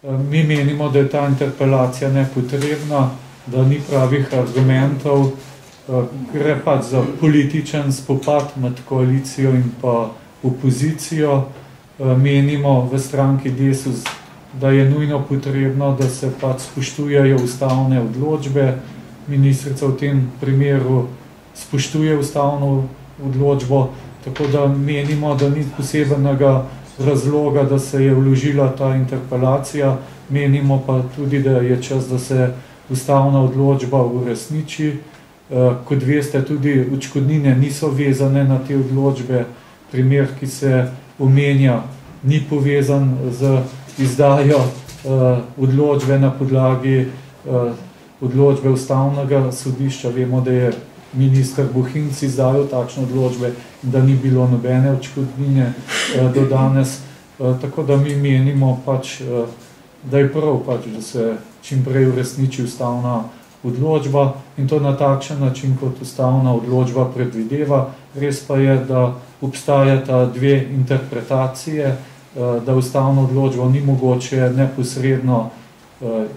Mi menimo, da je ta interpelacija nepotrebna, da ni pravih argumentov, gre pač za političen spopad med koalicijo in pa opozicijo. Menimo v stranki Desus, da je nujno potrebno, da se pač spoštujejo ustavne odločbe. Ministrica v tem primeru spoštuje ustavno odločbo, tako da menimo, da ni posebenega razloga, da se je vložila ta interpelacija. Menimo pa tudi, da je čas, da se ustavna odločba uresniči. Kot veste, tudi odškodnine niso vezane na te odločbe. Primer, ki se omenja, ni povezan z izdajo odločbe na podlagi odločbe ustavnega sodišča. Vemo, da je minister Bohinc izdajal takšne odločbe in da ni bilo nobene odškodnine do danes. Tako da mi menimo pač, da je prav pač, da se čim prej uresniči ustavna odločba in to na takšen način, kot ustavna odločba predvideva. Res pa je, da obstajata dve interpretacije, da ustavno odločbo ni mogoče neposredno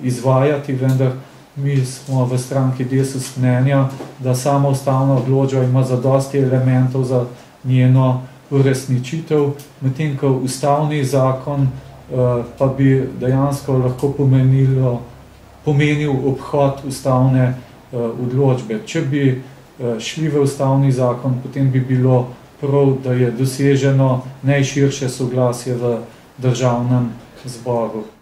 izvajati, vendar mi smo v stranki Desus mnenja, da sama ustavna odločba ima zadosti elementov za njeno uresničitev, medtem ko ustavni zakon pa bi dejansko lahko pomenil obhod ustavne odločbe. Če bi šli v ustavni zakon, potem bi bilo prav, da je doseženo najširše soglasje v Državnem zboru.